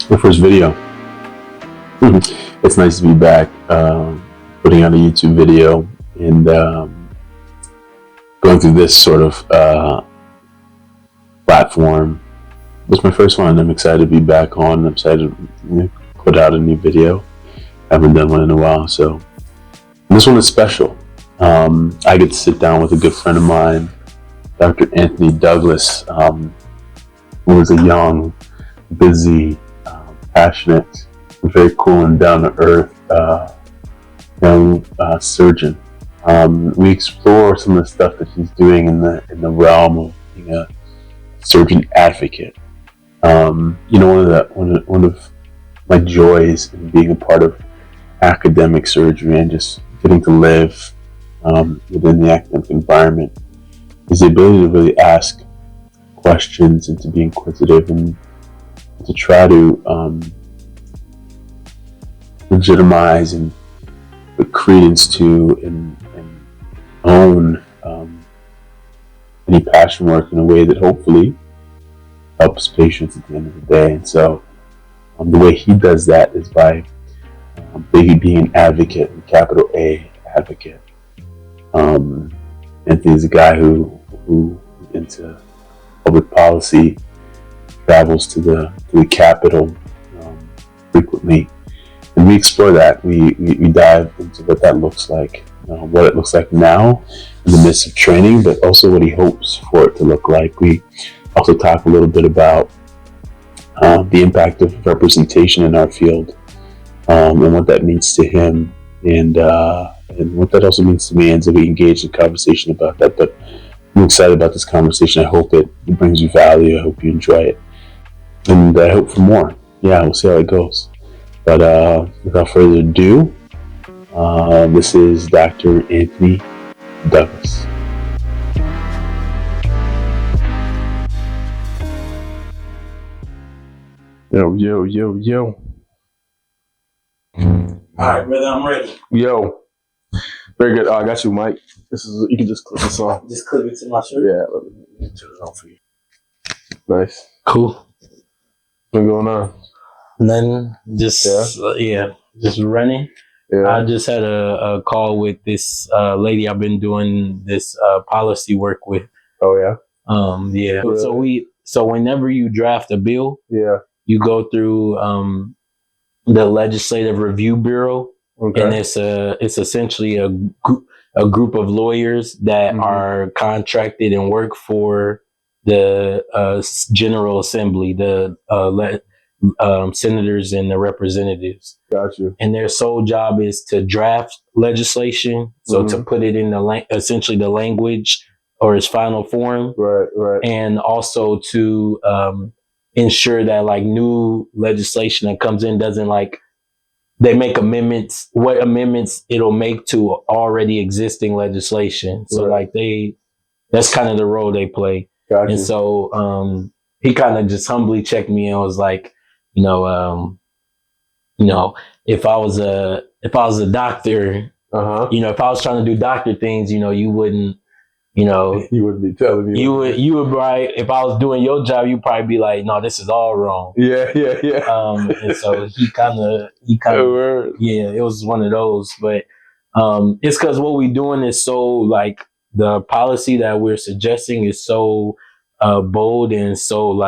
the first video. It's nice to be back, putting out a YouTube video and going through this sort of platform. It's my first one. I'm excited to be back on. I'm excited to put out a new video. I haven't done one in a while, so this one is special. I get to sit down with a good friend of mine, Dr. Anthony Douglas, who is a young, busy, passionate, very cool and down-to-earth young surgeon. We explore some of the stuff that he's doing in the realm of being a surgeon advocate. One of my joys in being a part of academic surgery and just getting to live within the academic environment is the ability to really ask questions and to be inquisitive and to try to legitimize and put credence to and own any passion work in a way that hopefully helps patients at the end of the day. And so the way he does that is by being an advocate, capital A advocate. Anthony is a guy who into public policy, travels to the Capitol frequently, and we explore that. We dive into what that looks like, what it looks like now in the midst of training, but also what he hopes for it to look like. We also talk a little bit about the impact of representation in our field, and what that means to him, and what that also means to me. And so we engage in conversation about that. But I'm excited about this conversation. I hope it brings you value. I hope you enjoy it, and I hope for more. Yeah, we'll see how it goes. But without further ado, this is Dr. Anthony Douglas. Yo. All right, brother, I'm ready. Yo. Very good. I got you, Mike. You can just clip this on. Just clip it to my shirt? Yeah, let me turn it on for you. Nice. Cool. What's going on? Nothing. Just just running. Yeah. I just had a call with this lady I've been doing this policy work with. Oh yeah. Yeah. Really? So whenever you draft a bill, Yeah. you go through the Legislative Review Bureau, Okay. and it's essentially a group of lawyers that are contracted and work for the General Assembly, the senators and the representatives. Gotcha. And their sole job is to draft legislation, so to put it in essentially the language or its final form, Right. and also to ensure that like new legislation that comes in doesn't they make amendments, what amendments it'll make to already existing legislation. So that's kind of the role they play. Gotcha. And so he kind of just humbly checked me and was like, if I was a doctor, if I was trying to do doctor things, you wouldn't, you wouldn't be telling me. You would right. If I was doing your job, you'd probably be like, no, this is all wrong. Yeah. And so he kind of, it was one of those. But it's because what we're doing is so the policy that we're suggesting is so bold and so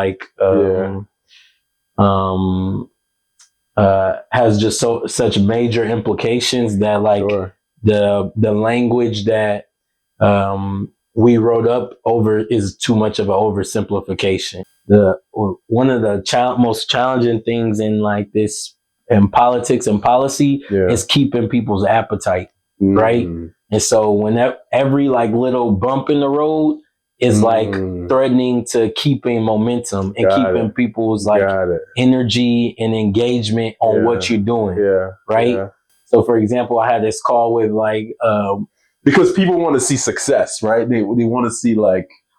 has just such major implications that the language that we wrote up over is too much of an oversimplification. One of the most challenging things in this in politics and policy is keeping people's appetite, right? And so when every every little bump in the road is threatening to keeping momentum and keeping people's energy and engagement on what you're doing, right? Yeah. So for example, I had this call with because people want to see success, right? They want to see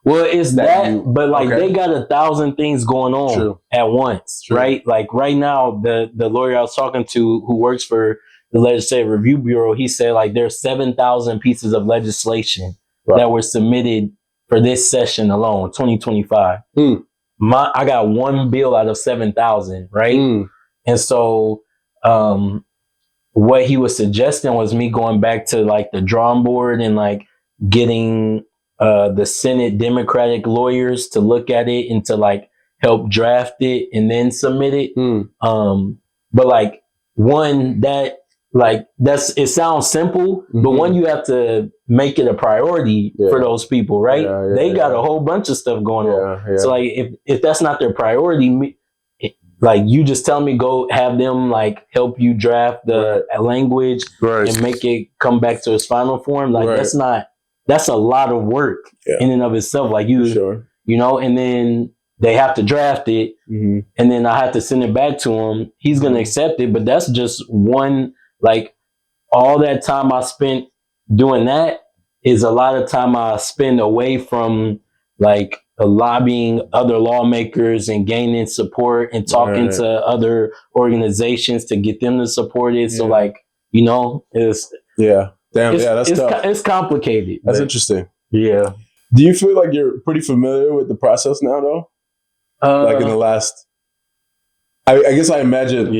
it's but they got 1,000 things going on at once, right? Like right now, the lawyer I was talking to who works for the Legislative Review Bureau, he said there's 7,000 pieces of legislation that were submitted for this session alone, 2025. I got one bill out of 7,000, right? And so what he was suggesting was me going back to like the drawing board and like getting the Senate Democratic lawyers to look at it and to like help draft it and then submit it. But like one that like it sounds simple, but one you have to make it a priority for those people, right? They got a whole bunch of stuff going on. So like if that's not their priority, like you just tell me go have them like help you draft the language and make it come back to its final form. Like that's a lot of work in and of itself. Like you know, and then they have to draft it and then I have to send it back to him. He's going to accept it, but that's just one, like all that time I spent doing that is a lot of time I spend away from like lobbying other lawmakers and gaining support and talking to other organizations to get them to support it. So like, you know, it's tough. It's complicated. That's interesting. Yeah. Do you feel like you're pretty familiar with the process now though? Like in the last, I guess I imagine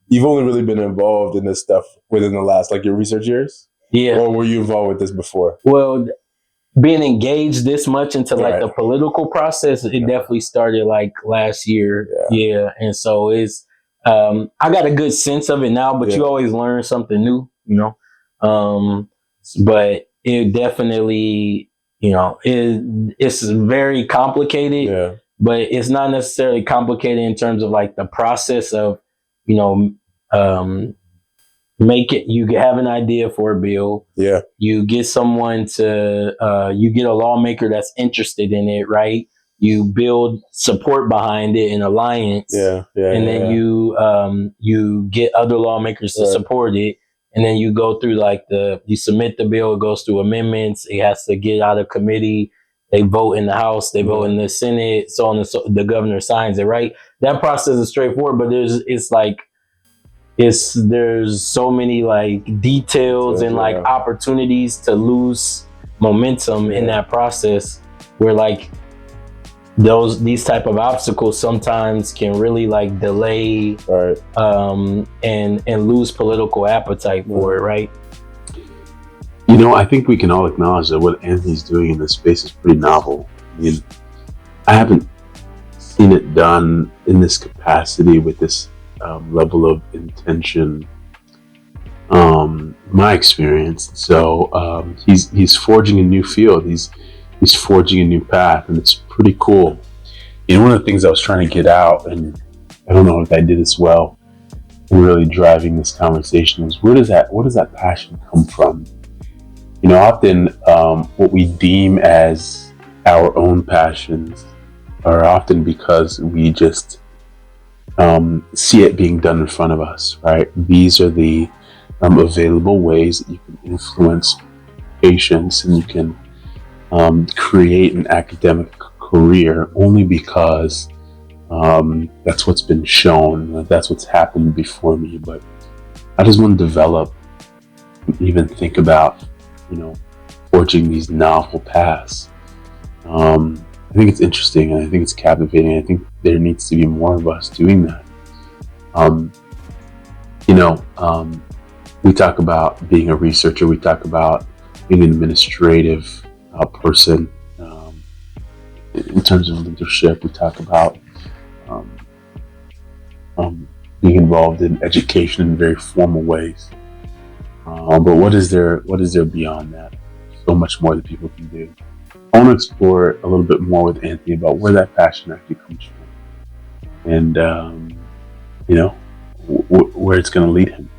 you've only really been involved in this stuff within the last, like your research years? Yeah. Or were you involved with this before? Well, being engaged this much into like the political process, it definitely started like last year. Yeah. And so it's, I got a good sense of it now, but you always learn something new, you know? But it definitely, you know, it's very complicated, but it's not necessarily complicated in terms of like the process of, you know, you have an idea for a bill. Yeah. You get someone to, you get a lawmaker that's interested in it, right? You build support behind it, an alliance. And then you get other lawmakers to support it. And then you go through like you submit the bill, it goes through amendments. It has to get out of committee. They vote in the House, they vote in the Senate, so on and so the governor signs it, right? That process is straightforward, but there's so many like details and like opportunities to lose momentum in that process where like these type of obstacles sometimes can really like delay and lose political appetite for it, right? You know, I think we can all acknowledge that what Anthony's doing in this space is pretty novel. I mean, I haven't seen it done in this capacity with this level of intention, my experience. So he's forging a new field. He's forging a new path, and it's pretty cool. You know, one of the things I was trying to get out, and I don't know if I did as well in really driving this conversation, was where does that passion come from? You know, often what we deem as our own passions are often because we just see it being done in front of us, right? These are the available ways that you can influence patients and you can create an academic career only because that's what's been shown, that's what's happened before me. But I just want to develop, even think about, you know, forging these novel paths. I think it's interesting and I think it's captivating. I think there needs to be more of us doing that. We talk about being a researcher, we talk about being an administrative person. In terms of leadership, we talk about being involved in education in very formal ways. But what is there beyond that? So much more that people can do. I want to explore a little bit more with Anthony about where that passion actually comes from, and where it's going to lead him.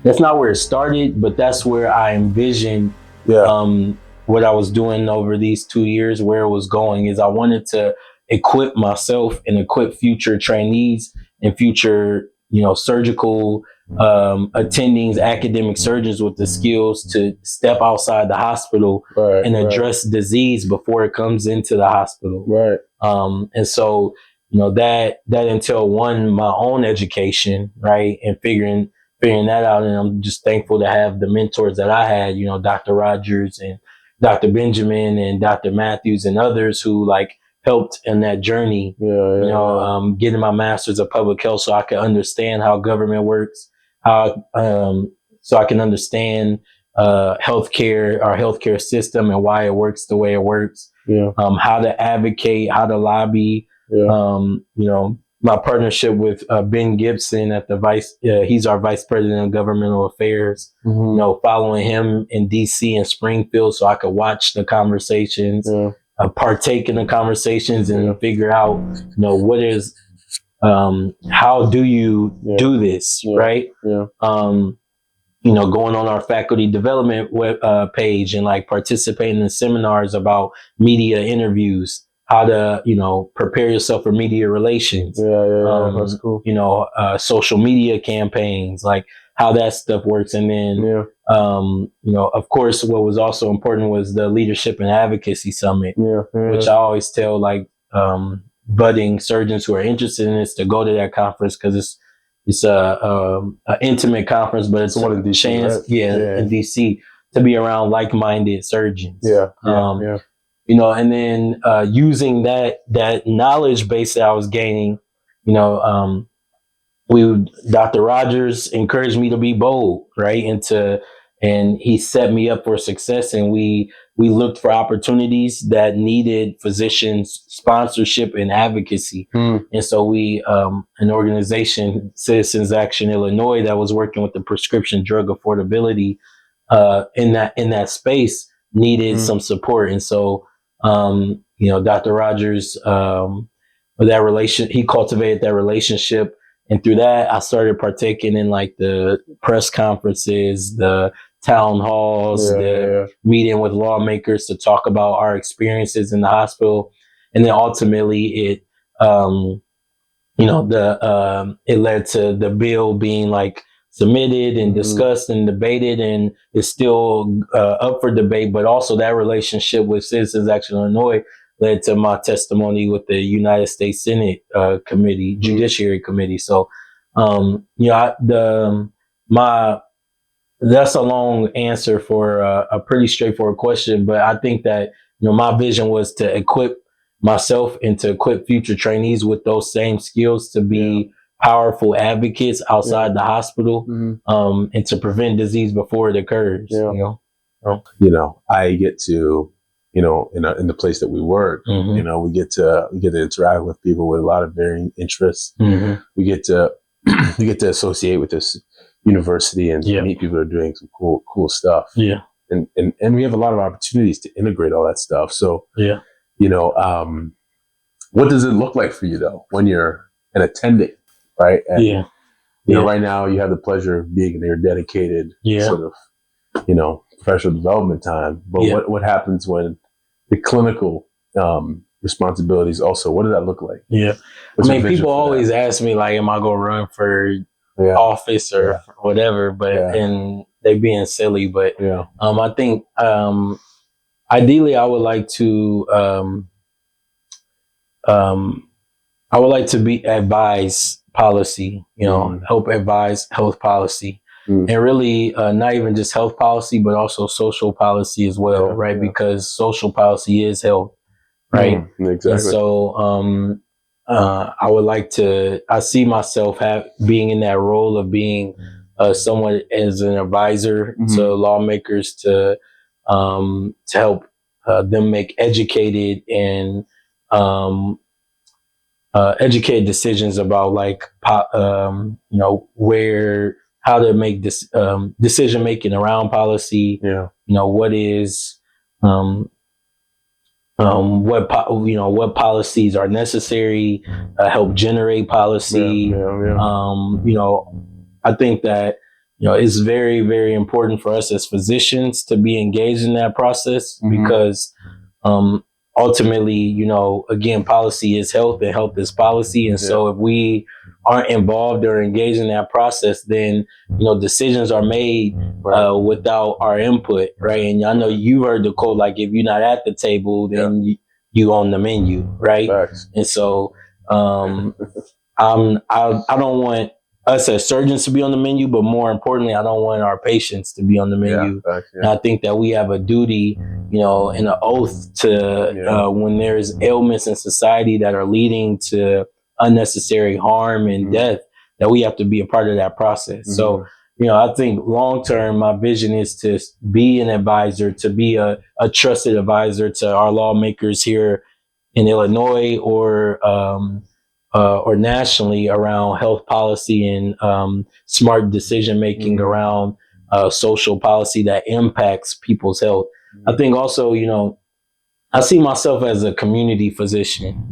That's not where it started, but that's where I envisioned what I was doing over these 2 years. Where it was going is I wanted to equip myself and equip future trainees and future, surgical attendings, academic surgeons with the skills to step outside the hospital and address disease before it comes into the hospital. And so, that entailed my own education, right, and figuring that out. And I'm just thankful to have the mentors that I had, Dr. Rogers and Dr. Benjamin and Dr. Matthews and others who helped in that journey. Getting my master's of public health so I could understand how government works, so I can understand healthcare, our healthcare system, and why it works the way it works. How to advocate, how to lobby. My partnership with Ben Gibson at the he's our vice president of governmental affairs. Following him in DC and Springfield, so I could watch the conversations, partake in the conversations, and figure out, what is, how do you do this, right? Going on our faculty development page and like participating in seminars about media interviews, how to, prepare yourself for media relations. That's cool. Social media campaigns, like how that stuff works. And then, of course, what was also important was the Leadership and Advocacy Summit, which I always tell like budding surgeons who are interested in this to go to that conference, because it's a intimate conference, but it's a chance, in DC, to be around like-minded surgeons. And then using that knowledge base that I was gaining, Dr. Rogers encouraged me to be bold, right? And he set me up for success. And we looked for opportunities that needed physicians' sponsorship and advocacy. And so we, an organization, Citizens Action Illinois, that was working with the prescription drug affordability in that space, needed some support. And so, Dr. Rogers, he cultivated that relationship. And through that, I started partaking in like the press conferences, the town halls, meeting with lawmakers to talk about our experiences in the hospital. And then ultimately it led to the bill being like submitted and discussed and debated, and it's still up for debate. But also that relationship with Citizens Action Illinois led to my testimony with the United States Senate committee, Judiciary Committee. So, that's a long answer for a pretty straightforward question, but I think that, my vision was to equip myself and to equip future trainees with those same skills to be powerful advocates outside the hospital, and to prevent disease before it occurs. I get to, in the place that we work, we get to interact with people with a lot of varying interests. We get to associate with this university and meet people who are doing some cool stuff. And we have a lot of opportunities to integrate all that stuff. So, what does it look like for you though when you're an attending, right? And, right now you have the pleasure of being in your dedicated sort of, professional development time. But what happens when the clinical responsibilities also, what does that look like? People always ask me like, am I going to run for office or whatever, but and they being silly, but I think ideally I would like to advise policy, help advise health policy. And really not even just health policy, but also social policy as well, right? Because social policy is health, right? Exactly. And so I see myself being in that role of being someone as an advisor to lawmakers to help them make educated and educated decisions about like how to make this decision making around policy. What is what policies are necessary, help generate policy. I think that it's very, very important for us as physicians to be engaged in that process, because ultimately, again, policy is health and health is policy. And so if we aren't involved or engaged in that process, then, decisions are made without our input, right? And I know you heard the quote, like, if you're not at the table, then you on the menu, right? Facts. And so I don't want us as surgeons to be on the menu, but more importantly, I don't want our patients to be on the menu. Yeah. And I think that we have a duty, and an oath to when there's ailments in society that are leading to unnecessary harm and death, that we have to be a part of that process. So, I think long term, my vision is to be an advisor, to be a trusted advisor to our lawmakers here in Illinois or nationally around health policy and smart decision making around social policy that impacts people's health. I think also, I see myself as a community physician,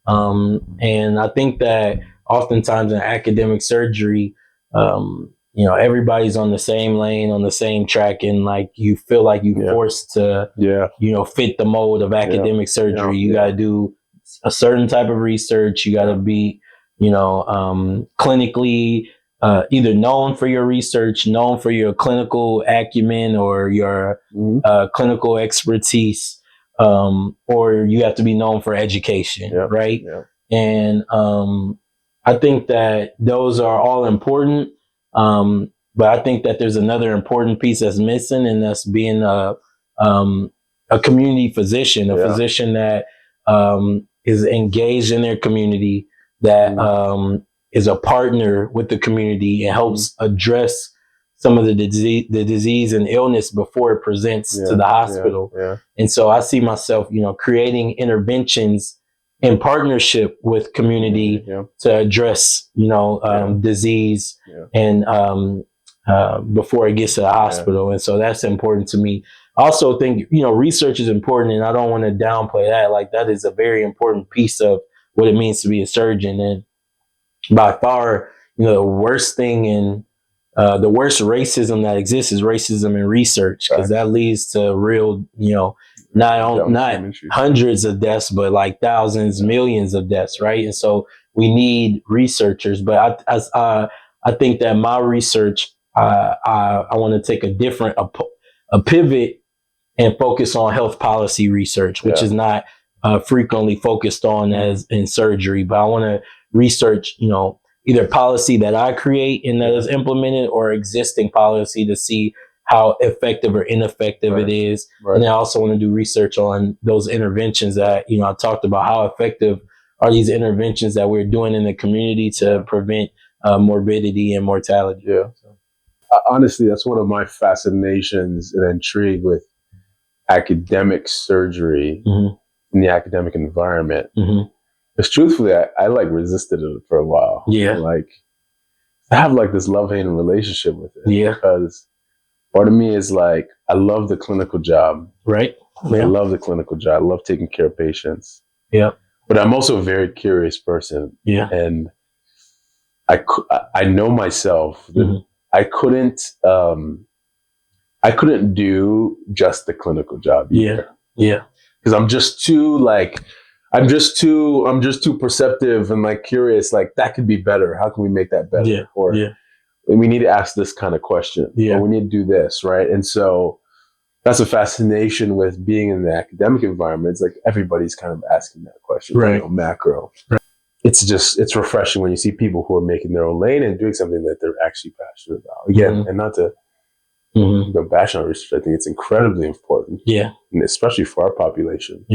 and I think that oftentimes in academic surgery, everybody's on the same lane, on the same track, and like you feel like you're forced to, fit the mold of academic surgery. You got to do a certain type of research. You got to be, clinically either known for your research, known for your clinical acumen or your clinical expertise, or you have to be known for education, right? Yeah. And I think that those are all important. But I think that there's another important piece that's missing, and that's being a community physician, a physician that is engaged in their community, that is a partner with the community and helps address some of the disease and illness before it presents to the hospital. And so I see myself, creating interventions in partnership with community to address, disease and before it gets to the hospital. And so that's important to me. I also think, research is important, and I don't want to downplay that. Like, that is a very important piece of what it means to be a surgeon. And by far, the worst thing in the worst racism that exists is racism in research, because that leads to real, not hundreds of deaths, but like thousands, millions of deaths, right? And so we need researchers. But I think that my research, I want to take a pivot and focus on health policy research, which is not frequently focused on as in surgery. But I want to research, either policy that I create and that is implemented, or existing policy to see how effective or ineffective it is. And I also want to do research on those interventions that, I talked about. How effective are these interventions that we're doing in the community to prevent morbidity and mortality? Honestly, that's one of my fascinations and intrigue with academic surgery in the academic environment. Because truthfully, I resisted it for a while. Like, I have like this love-hate relationship with it. Because part of me is like, I love the clinical job. Right. I love the clinical job. I love taking care of patients. But I'm also a very curious person. And I know myself that I couldn't do just the clinical job either. Because I'm just too perceptive and like curious, like that could be better. How can we make that better? Or we need to ask this kind of question. Or we need to do this, right? And so that's a fascination with being in the academic environment. It's like everybody's kind of asking that question, macro. It's refreshing when you see people who are making their own lane and doing something that they're actually passionate about. Again, and not to bash on research. I think it's incredibly important. And especially for our population.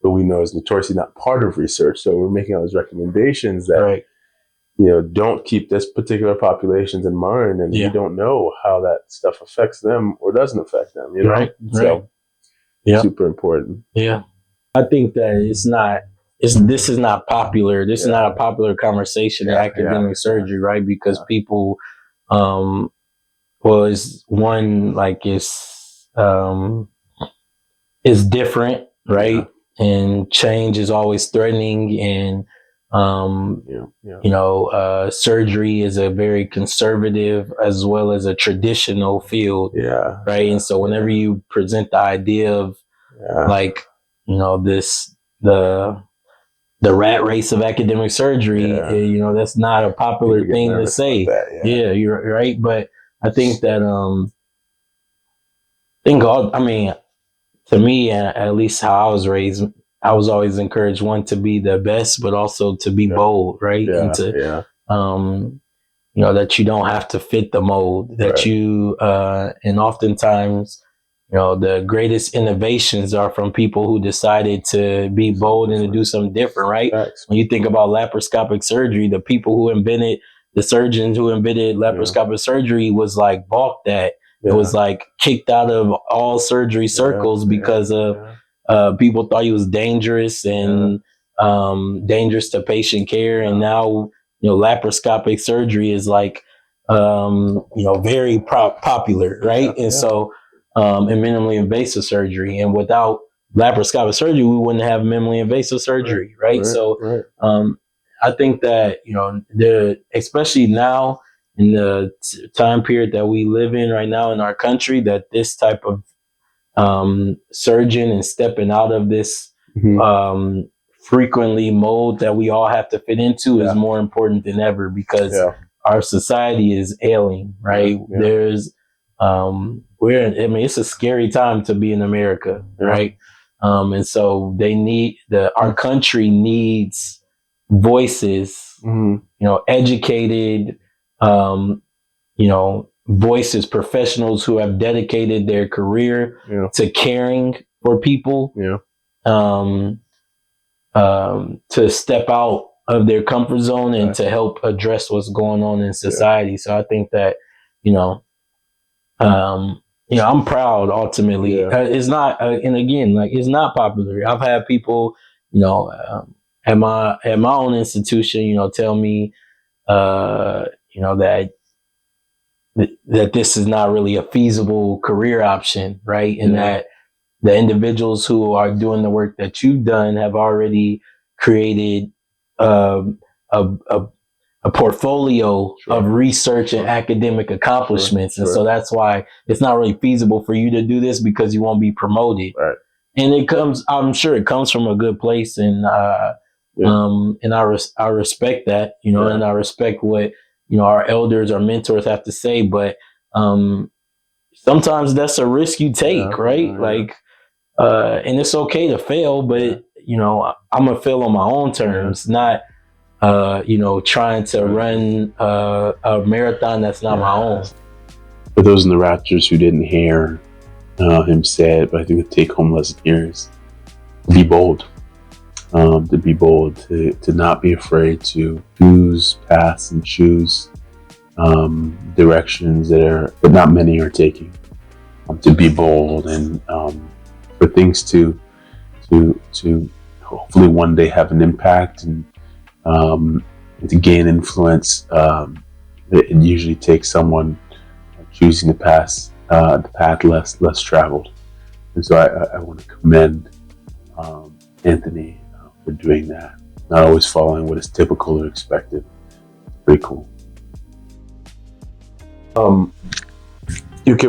But we know is notoriously not part of research. So we're making all those recommendations that, don't keep this particular populations in mind, and you don't know how that stuff affects them or doesn't affect them, So super important. I think that this is not popular. This is not a popular conversation in academic surgery, right? Because people, is one, like, it's different, right? And change is always threatening, and surgery is a very conservative as well as a traditional field, right? And so whenever you present the idea of like, the rat race of academic surgery, that's not a popular thing to say. You're right. But I think that to me, at least how I was raised, I was always encouraged, one, to be the best, but also to be bold, right? And to that you don't have to fit the mold, that you, and oftentimes, the greatest innovations are from people who decided to be bold and to do something different, right? When you think about laparoscopic surgery, the people who invented, the surgeons who invented laparoscopic surgery was like balked at. It was like kicked out of all surgery circles because of people thought he was dangerous and dangerous to patient care. And now, laparoscopic surgery is like, very popular, right? And so, and minimally invasive surgery. And without laparoscopic surgery, we wouldn't have minimally invasive surgery, right? So, I think that, especially now in the time period that we live in right now in our country, that this type of surgeon and stepping out of this frequently mold that we all have to fit into is more important than ever, because our society is ailing, right? There's it's a scary time to be in America, right? And so our country needs voices, educated, voices, professionals who have dedicated their career to caring for people, to step out of their comfort zone and to help address what's going on in society. So I think that, I'm proud ultimately. It's not, and again, like, it's not popular. I've had people, at my own institution, tell me, that this is not really a feasible career option, right? And that the individuals who are doing the work that you've done have already created a portfolio of research and academic accomplishments. And so that's why it's not really feasible for you to do this, because you won't be promoted. And I'm sure it comes from a good place. And, and I respect that, and I respect what, our elders, our mentors have to say, but, sometimes that's a risk you take, right? Like, and it's okay to fail, but, I'm gonna fail on my own terms, not, trying to run a marathon that's not my own. For those in the Raptors who didn't hear him say it, but I think the take-home lesson here is be bold. To be bold, to not be afraid to choose paths and choose directions that not many are taking. To be bold and for things to hopefully one day have an impact and to gain influence. It usually takes someone choosing the path less traveled. And so I want to commend Anthony for doing that, not always following what is typical or expected. Pretty cool. Can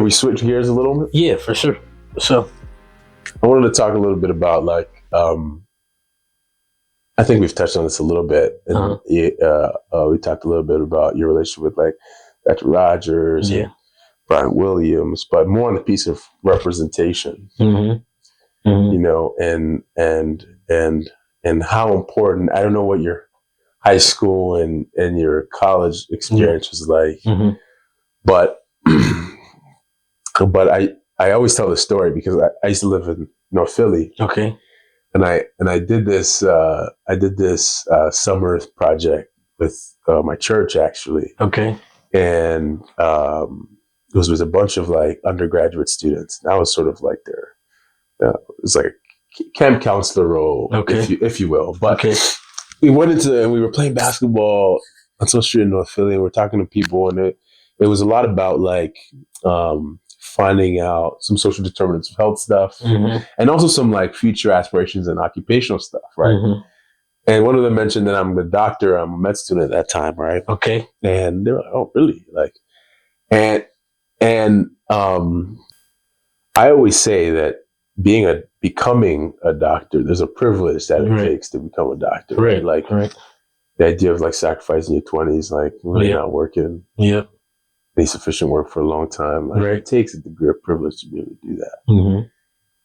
we switch gears a little bit? Yeah, for sure. So I wanted to talk a little bit about, like, I think we've touched on this a little bit. And we talked a little bit about your relationship with, like, Dr. Rogers and Brian Williams, but more on the piece of representation, and how important. I don't know what your high school and your college experience was like, but I always tell the story because I used to live in North Philly. Okay. And I did this summer project with my church, actually. Okay. And it was a bunch of, like, undergraduate students. And I was sort of like it was like a camp counselor role, if you will. But we went and we were playing basketball on some street in North Philly, and we're talking to people, and it was a lot about, like, finding out some social determinants of health stuff, and also some, like, future aspirations and occupational stuff, right? And one of them mentioned that I'm a doctor, I'm a med student at that time, right? Okay. And they were like, "Oh, really?" Like, and I always say that becoming a doctor, there's a privilege that it takes to become a doctor, right? Like, the idea of, like, sacrificing your 20s, like, really not working. Any sufficient work for a long time. Like, it takes a degree of privilege to be able to do that.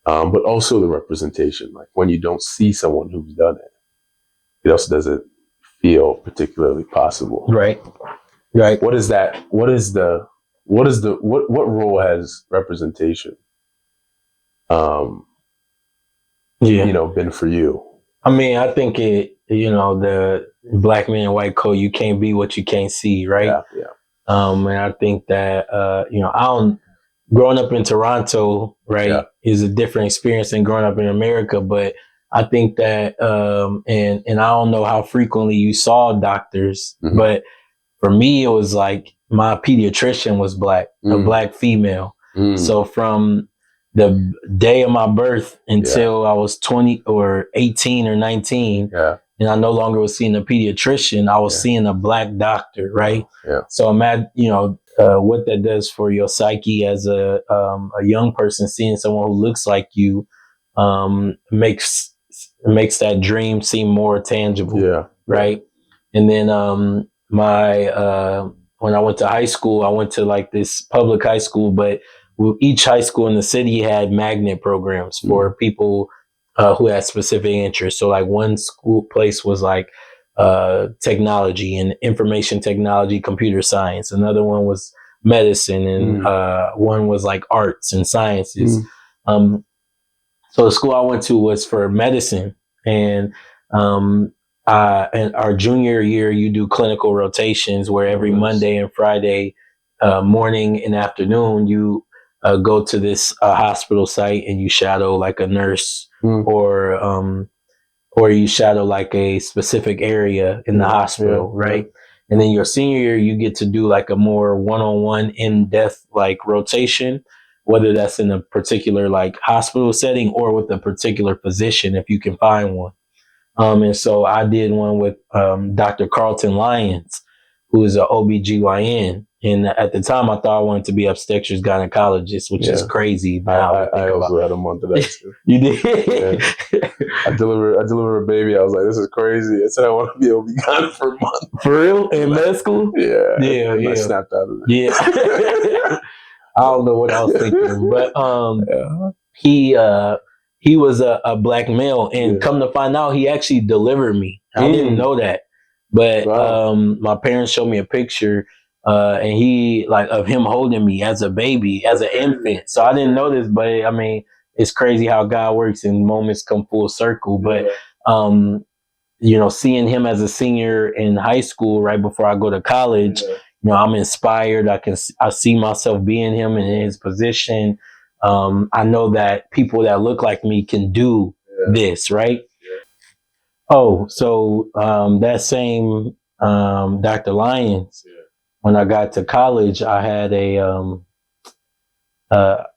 But also the representation, like, when you don't see someone who's done it, it also doesn't feel particularly possible. Right. Right. What is that? What role has representation? Been for you? I mean, I think the black man, white coat, you can't be what you can't see, right? Yeah. And I think that, growing up in Toronto, right, is a different experience than growing up in America. But I think that, and I don't know how frequently you saw doctors, but for me, it was like my pediatrician was black, a black female. So from the day of my birth until I was 20 or 18 or 19, and I no longer was seeing a pediatrician, I was seeing a black doctor, right? So imagine, what that does for your psyche as a young person, seeing someone who looks like you, makes that dream seem more tangible, right? And then when I went to high school, I went to like this public high school, but each high school in the city had magnet programs for people who had specific interests. So like one school place was like technology and information technology, computer science. Another one was medicine, and one was like arts and sciences. So the school I went to was for medicine, and our junior year, you do clinical rotations where every Monday and Friday morning and afternoon, you go to this hospital site and you shadow like a nurse, or you shadow like a specific area in the hospital, right? And then your senior year, you get to do like a more one-on-one, in-depth like rotation, whether that's in a particular like hospital setting or with a particular physician, if you can find one. And so I did one with Dr. Carlton Lyons, who is an OBGYN. And at the time, I thought I wanted to be obstetrics gynecologist, which is crazy. I also had a month of that too. You did? Yeah. I delivered a baby. I was like, this is crazy. I said I want to be OB-GYN for a month. For real? In med school? Yeah. Yeah. I snapped out of it. Yeah. I don't know what I was thinking, but he was a black male, and come to find out, he actually delivered me. I didn't know that, but my parents showed me a picture, and he like of him holding me as a baby, as an infant. So I didn't know this, but I mean, it's crazy how God works and moments come full circle. But seeing him as a senior in high school right before I go to college, I'm inspired. I see myself being him and in his position. I know that people that look like me can do this, right? Oh, so that same Dr. Lyons, when I got to college, I had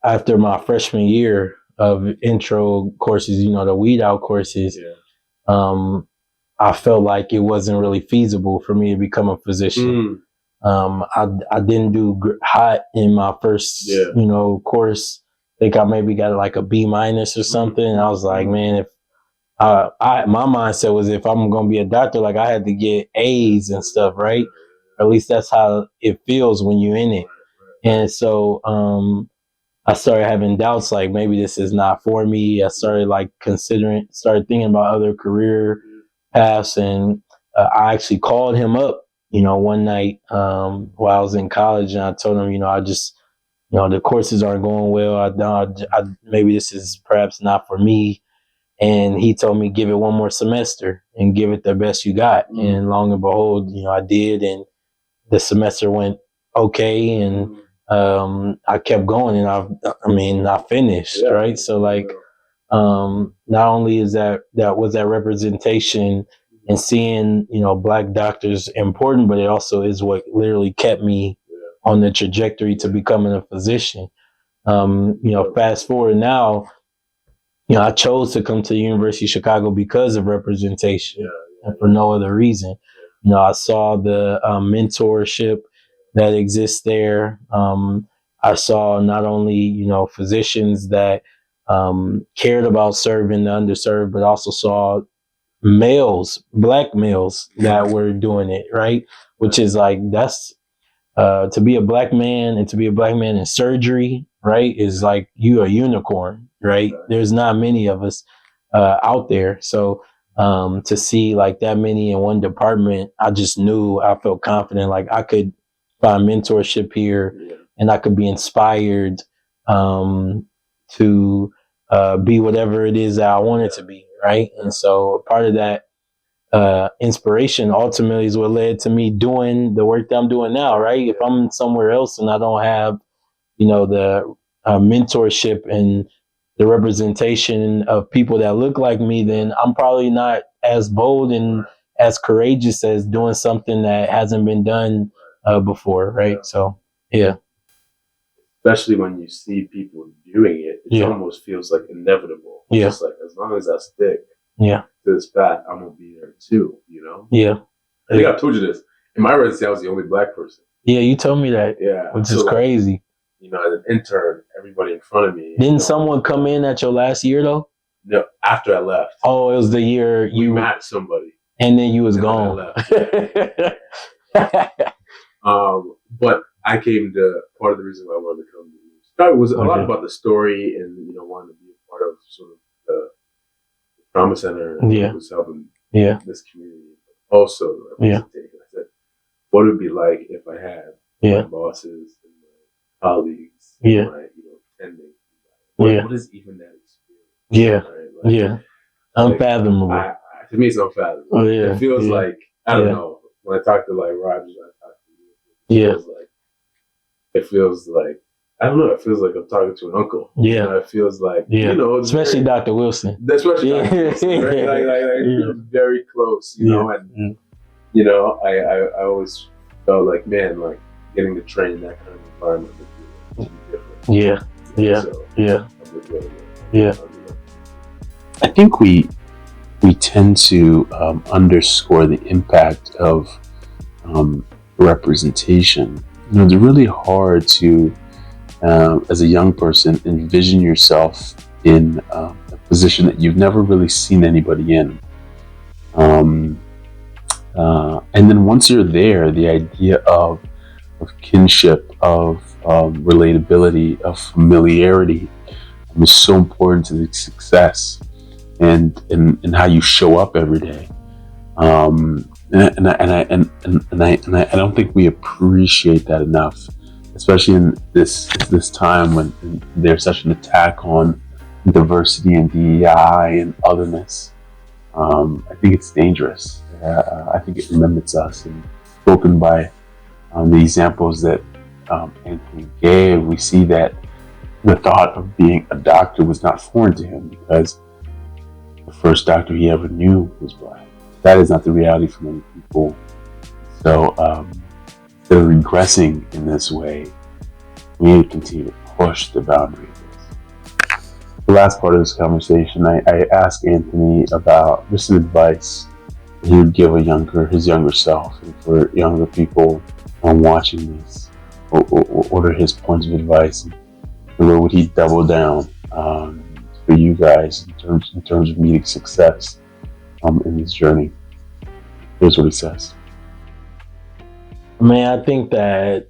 after my freshman year of intro courses, the weed out courses, I felt like it wasn't really feasible for me to become a physician. I didn't do hot in my first, course. I think I maybe got like a B- or something. And I was like, man, if my mindset was if I'm going to be a doctor, like I had to get A's and stuff, right? Or at least that's how it feels when you're in it. And so I started having doubts, like maybe this is not for me. I started started thinking about other career paths, and I actually called him up, one night while I was in college, and I told him, I just, the courses aren't going well. I maybe this is perhaps not for me. And he told me, give it one more semester and give it the best you got. And long and behold, I did, and the semester went okay, and I kept going, and I finished, right? So like, not only is that was that representation and seeing, black doctors important, but it also is what literally kept me on the trajectory to becoming a physician. Fast forward now, I chose to come to the University of Chicago because of representation and for no other reason. I saw the mentorship that exists there. I saw not only, physicians that cared about serving the underserved, but also saw black males that were doing it, right? Which is like, that's to be a black man and to be a black man in surgery, right, is like you a unicorn, right? There's not many of us out there. So to see like that many in one department, I just knew, I felt confident like I could find mentorship here, and I could be inspired to be whatever it is that I want it to be, right? And so part of that inspiration ultimately is what led to me doing the work that I'm doing now, right? If I'm somewhere else and I don't have, the mentorship and the representation of people that look like me, then I'm probably not as bold and as courageous as doing something that hasn't been done before, right? So, yeah. Especially when you see people doing it, it almost feels like inevitable. It's just like, as long as I stick to this path, I'm going to be there too, Yeah. I think I've told you this. In my residency, I was the only Black person. Yeah, you told me that. Yeah. Which is crazy. As an intern, everybody in front of me. Didn't someone come in at your last year, though? No, after I left. Oh, it was the year you matched somebody. And then you was gone. But I came to, part of the reason why I wanted to come to was a lot about the story and, wanting to be a part of sort of the trauma center and was helping this community. Also, I said, what would it be like if I had my bosses and my colleagues and my, attending? What is even that experience? Right? Unfathomable. To me, it's unfathomable. It feels like, I don't know, when I talk to like Rogers, I talk to you. It feels like, I don't know, it feels like I'm talking to an uncle. It feels like, especially Dr. Wilson. Especially Dr. Wilson, right? It feels very close, and, I always felt like, man, like getting to train that kind of environment would be different. I think we tend to underscore the impact of representation. It's really hard to, as a young person, envision yourself in a position that you've never really seen anybody in. And then once you're there, the idea of kinship, of relatability, of familiarity is so important to the success and how you show up every day. And I don't think we appreciate that enough, especially in this time when there's such an attack on diversity and DEI and otherness. I think it's dangerous. I think it limits us. And spoken by the examples that Anthony gave, we see that the thought of being a doctor was not foreign to him because the first doctor he ever knew was Black. That is not the reality for many people. So instead of regressing in this way, we need to continue to push the boundaries. The last part of this conversation, I asked Anthony about just some advice he would give his younger self, and for younger people watching this. What are his points of advice? And where would he double down for you guys in terms of meeting success in this journey? Here's what he says. Man, I think that,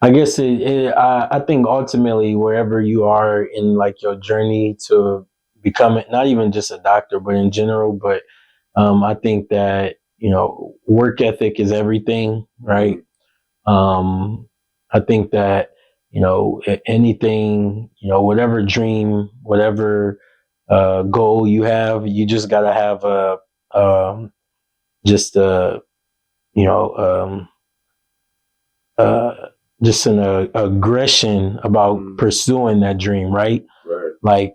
I guess I think ultimately wherever you are in like your journey to becoming not even just a doctor, but in general, but I think that, work ethic is everything, right? I think that, anything, whatever dream, whatever goal you have, you just got to have just an aggression about pursuing that dream, right? Like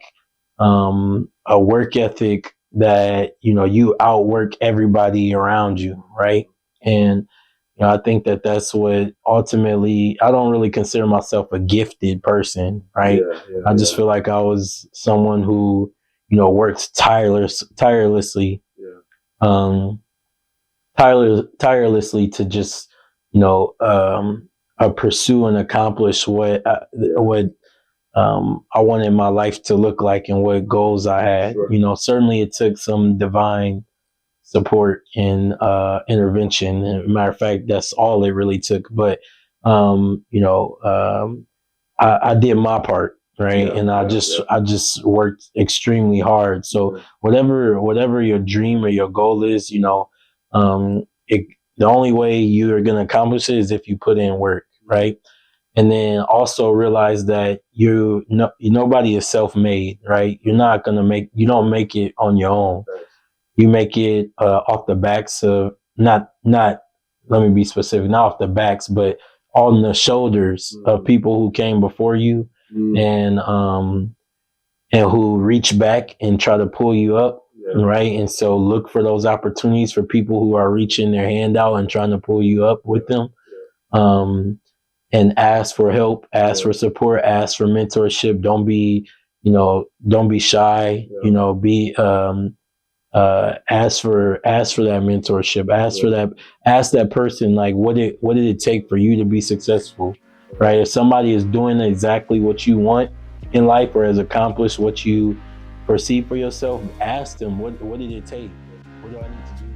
a work ethic that, you outwork everybody around you, right? And I think that that's what ultimately, I don't really consider myself a gifted person, right? I just feel like I was someone who, worked tirelessly, tirelessly to just, pursue and accomplish what I wanted my life to look like and what goals I had. Certainly it took some divine support and intervention. And matter of fact, that's all it really took. But I did my part, right? And I just worked extremely hard. So whatever your dream or your goal is, the only way you're going to accomplish it is if you put in work, right? And then also realize that nobody is self-made, right? You don't make it on your own. You make it off the backs of not. Let me be specific, not off the backs, but on the shoulders of people who came before you, and who reach back and try to pull you up, right? And so look for those opportunities for people who are reaching their hand out and trying to pull you up with them. And ask for help, ask for support, ask for mentorship. Don't be shy. Ask for that mentorship. Ask that person, like, what did it take for you to be successful, right? If somebody is doing exactly what you want in life or has accomplished what you perceive for yourself, ask them, what did it take? What do I need to do?